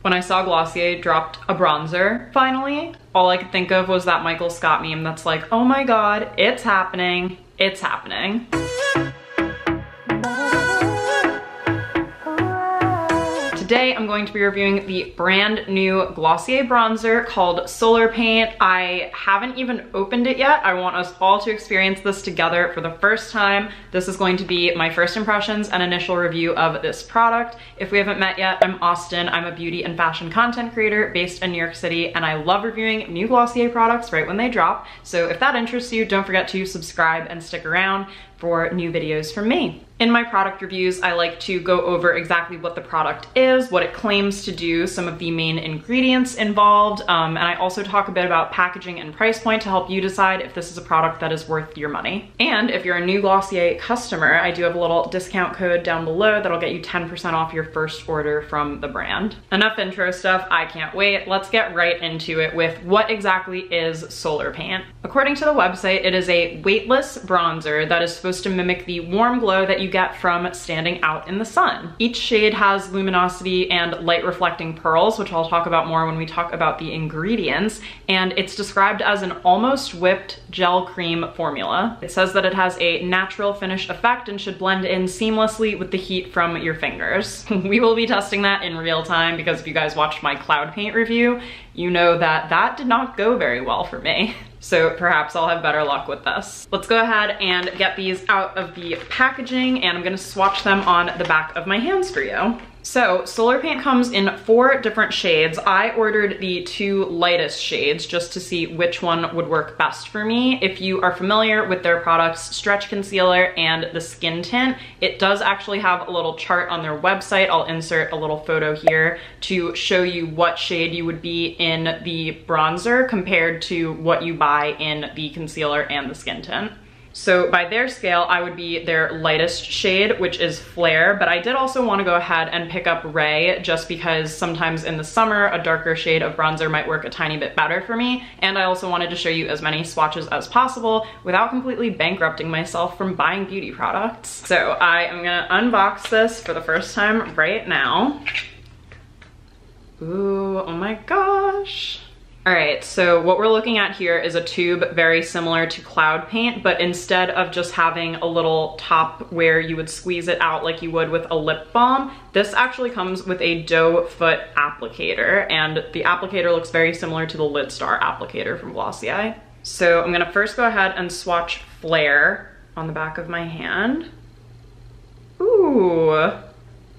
When I saw Glossier dropped a bronzer, finally, all I could think of was that Michael Scott meme that's like, oh my god, it's happening, it's happening. Today, I'm going to be reviewing the brand new Glossier bronzer called Solar Paint. I haven't even opened it yet. I want us all to experience this together for the first time. This is going to be my first impressions and initial review of this product. If we haven't met yet, I'm Austen. I'm a beauty and fashion content creator based in New York City, and I love reviewing new Glossier products right when they drop. So if that interests you, don't forget to subscribe and stick around for new videos from me. In my product reviews, I like to go over exactly what the product is, what it claims to do, some of the main ingredients involved, and I also talk a bit about packaging and price point to help you decide if this is a product that is worth your money. And if you're a new Glossier customer, I do have a little discount code down below that'll get you 10% off your first order from the brand. Enough intro stuff, I can't wait. Let's get right into it with what exactly is Solar Paint. According to the website, it is a weightless bronzer that is supposed to mimic the warm glow that you get from standing out in the sun. Each shade has luminosity and light reflecting pearls, which I'll talk about more when we talk about the ingredients, and it's described as an almost whipped gel cream formula. It says that it has a natural finish effect and should blend in seamlessly with the heat from your fingers. We will be testing that in real time because if you guys watched my cloud paint review, you know that that did not go very well for me. So perhaps I'll have better luck with this. Let's go ahead and get these out of the packaging, and I'm gonna swatch them on the back of my hands for you. So Solar Paint comes in 4 different shades. I ordered the 2 lightest shades just to see which one would work best for me. If you are familiar with their products, Stretch Concealer and the Skin Tint, it does actually have a little chart on their website. I'll insert a little photo here to show you what shade you would be in the bronzer compared to what you buy in the concealer and the skin tint. So by their scale, I would be their lightest shade, which is Flare, but I did also want to go ahead and pick up Ray just because sometimes in the summer, a darker shade of bronzer might work a tiny bit better for me. And I also wanted to show you as many swatches as possible without completely bankrupting myself from buying beauty products. So I am gonna unbox this for the first time right now. Ooh, oh my gosh. All right, so what we're looking at here is a tube very similar to Cloud Paint, but instead of just having a little top where you would squeeze it out like you would with a lip balm, this actually comes with a doe foot applicator, and the applicator looks very similar to the Lid Star applicator from Glossier. So I'm gonna first go ahead and swatch Flare on the back of my hand. Ooh.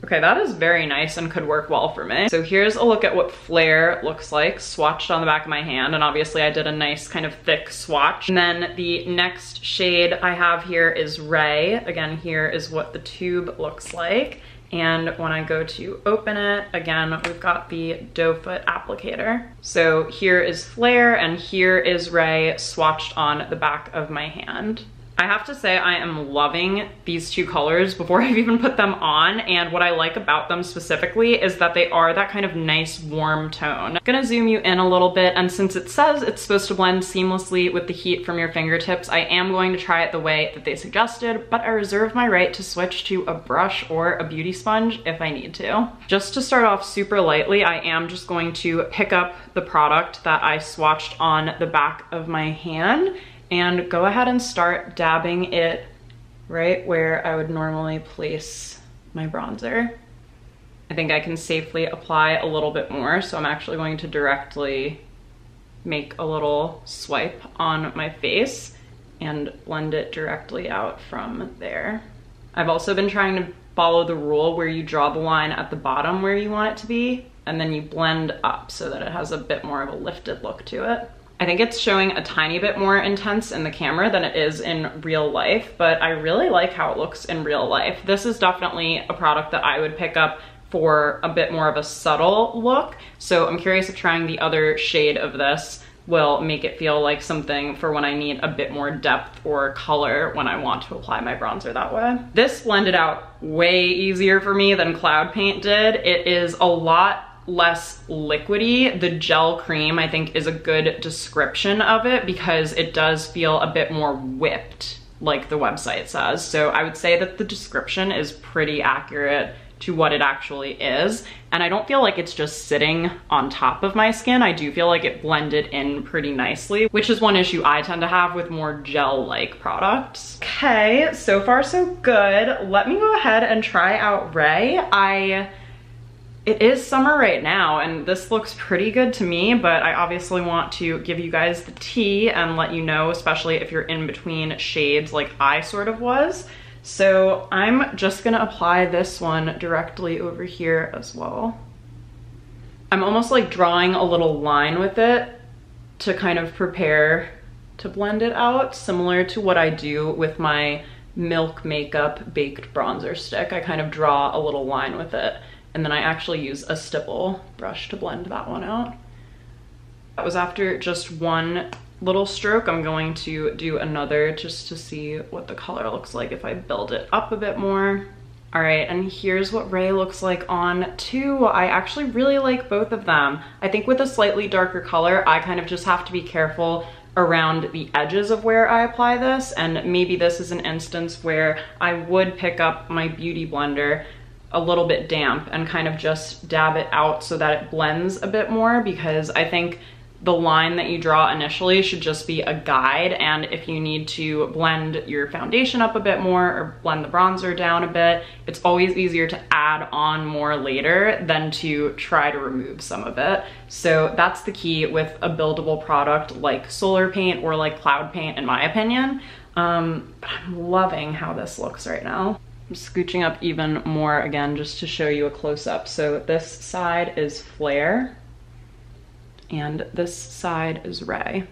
Okay, that is very nice and could work well for me. So here's a look at what Flare looks like, swatched on the back of my hand, and obviously I did a nice kind of thick swatch. And then the next shade I have here is Ray. Again, here is what the tube looks like. And when I go to open it, again, we've got the doe foot applicator. So here is Flare and here is Ray swatched on the back of my hand. I have to say I am loving these 2 colors before I've even put them on, and what I like about them specifically is that they are that kind of nice warm tone. I'm gonna zoom you in a little bit, and since it says it's supposed to blend seamlessly with the heat from your fingertips, I am going to try it the way that they suggested, but I reserve my right to switch to a brush or a beauty sponge if I need to. Just to start off super lightly, I am just going to pick up the product that I swatched on the back of my hand and go ahead and start dabbing it right where I would normally place my bronzer. I think I can safely apply a little bit more, so I'm actually going to directly make a little swipe on my face and blend it directly out from there. I've also been trying to follow the rule where you draw the line at the bottom where you want it to be, and then you blend up so that it has a bit more of a lifted look to it. I think it's showing a tiny bit more intense in the camera than it is in real life, but I really like how it looks in real life. This is definitely a product that I would pick up for a bit more of a subtle look, so I'm curious if trying the other shade of this will make it feel like something for when I need a bit more depth or color when I want to apply my bronzer that way. This blended out way easier for me than Cloud Paint did. It is a lot less liquidy. The gel cream, I think, is a good description of it because it does feel a bit more whipped, like the website says. So I would say that the description is pretty accurate to what it actually is. And I don't feel like it's just sitting on top of my skin. I do feel like it blended in pretty nicely, which is one issue I tend to have with more gel-like products. Okay, so far so good. Let me go ahead and try out Ray. It is summer right now and this looks pretty good to me, but I obviously want to give you guys the tea and let you know, especially if you're in between shades like I sort of was. So I'm just gonna apply this one directly over here as well. I'm almost like drawing a little line with it to kind of prepare to blend it out, similar to what I do with my Milk Makeup Baked Bronzer Stick. I kind of draw a little line with it, and then I actually use a stipple brush to blend that one out. That was after just one little stroke. I'm going to do another just to see what the color looks like if I build it up a bit more. All right, and here's what Ray looks like on too. I actually really like both of them. I think with a slightly darker color, I kind of just have to be careful around the edges of where I apply this, and maybe this is an instance where I would pick up my beauty blender a little bit damp and kind of just dab it out so that it blends a bit more, because I think the line that you draw initially should just be a guide, and if you need to blend your foundation up a bit more or blend the bronzer down a bit, it's always easier to add on more later than to try to remove some of it. So that's the key with a buildable product like Solar Paint or like Cloud Paint, in my opinion. But I'm loving how this looks right now. I'm scooching up even more again just to show you a close-up. So this side is Flare, and this side is Ray.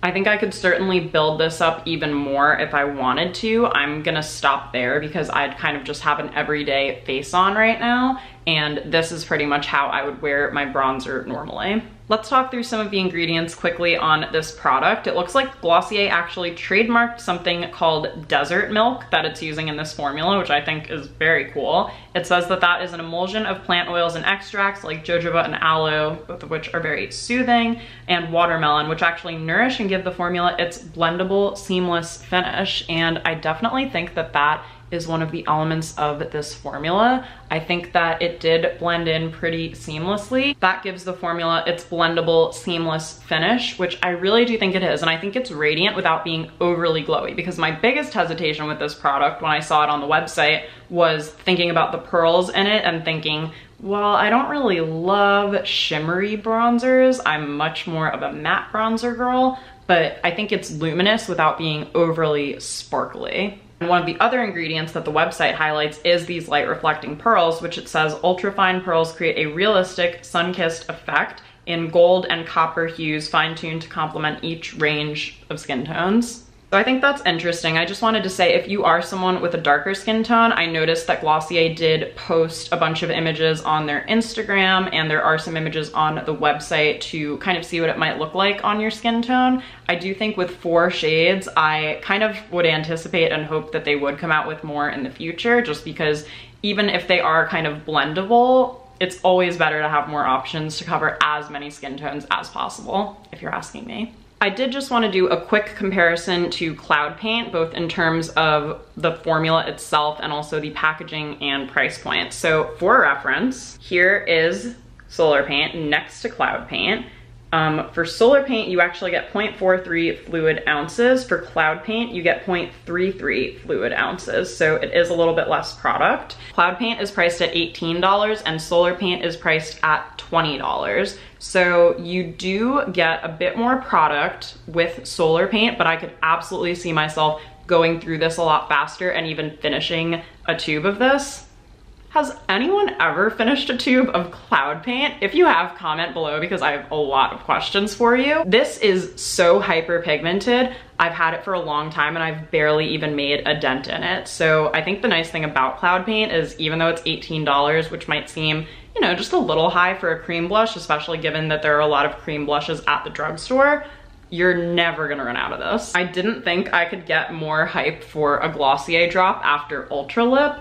I think I could certainly build this up even more if I wanted to. I'm gonna stop there because I'd kind of just have an everyday face on right now, and this is pretty much how I would wear my bronzer normally. Let's talk through some of the ingredients quickly on this product. It looks like Glossier actually trademarked something called desert milk that it's using in this formula, which I think is very cool. It says that that is an emulsion of plant oils and extracts like jojoba and aloe, both of which are very soothing, and watermelon, which actually nourish and give the formula its blendable, seamless finish. And I definitely think that that is one of the elements of this formula. I think that it did blend in pretty seamlessly. That gives the formula its blendable, seamless finish, which I really do think it is. And I think it's radiant without being overly glowy, because my biggest hesitation with this product when I saw it on the website was thinking about the pearls in it and thinking, well, I don't really love shimmery bronzers. I'm much more of a matte bronzer girl, but I think it's luminous without being overly sparkly. And one of the other ingredients that the website highlights is these light reflecting pearls, which it says ultrafine pearls create a realistic sun-kissed effect in gold and copper hues, fine-tuned to complement each range of skin tones. So I think that's interesting. I just wanted to say, if you are someone with a darker skin tone, I noticed that Glossier did post a bunch of images on their Instagram, and there are some images on the website to kind of see what it might look like on your skin tone. I do think with 4 shades, I kind of would anticipate and hope that they would come out with more in the future, just because even if they are kind of blendable, it's always better to have more options to cover as many skin tones as possible, if you're asking me. I did just want to do a quick comparison to Cloud Paint, both in terms of the formula itself and also the packaging and price point. So for reference, here is Solar Paint next to Cloud Paint. For Solar Paint, you actually get 0.43 fluid ounces. For Cloud Paint, you get 0.33 fluid ounces. So it is a little bit less product. Cloud Paint is priced at $18 and Solar Paint is priced at $20. So you do get a bit more product with Solar Paint, but I could absolutely see myself going through this a lot faster and even finishing a tube of this. Has anyone ever finished a tube of Cloud Paint? If you have, comment below because I have a lot of questions for you. This is so hyper pigmented. I've had it for a long time and I've barely even made a dent in it. So I think the nice thing about Cloud Paint is, even though it's $18, which might seem, you know, just a little high for a cream blush, especially given that there are a lot of cream blushes at the drugstore, you're never gonna run out of this. I didn't think I could get more hype for a Glossier drop after Ultra Lip.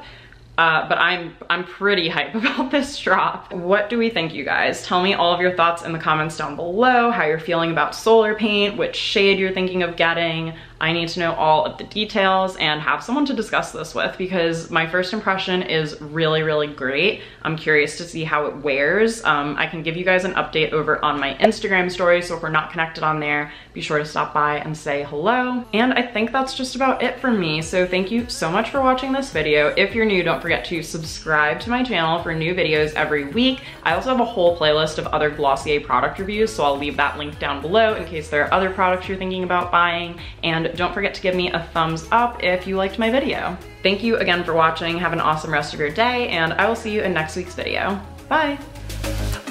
But I'm pretty hype about this drop. What do we think, you guys? Tell me all of your thoughts in the comments down below, how you're feeling about Solar Paint, which shade you're thinking of getting. I need to know all of the details and have someone to discuss this with, because my first impression is really, really great. I'm curious to see how it wears. I can give you guys an update over on my Instagram story, so if we're not connected on there, be sure to stop by and say hello. And I think that's just about it for me, so thank you so much for watching this video. If you're new, don't forget to subscribe to my channel for new videos every week. I also have a whole playlist of other Glossier product reviews, so I'll leave that link down below in case there are other products you're thinking about buying. And don't forget to give me a thumbs up if you liked my video. Thank you again for watching. Have an awesome rest of your day, and I will see you in next week's video. Bye!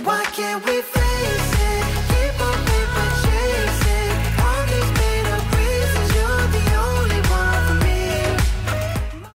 Why can't we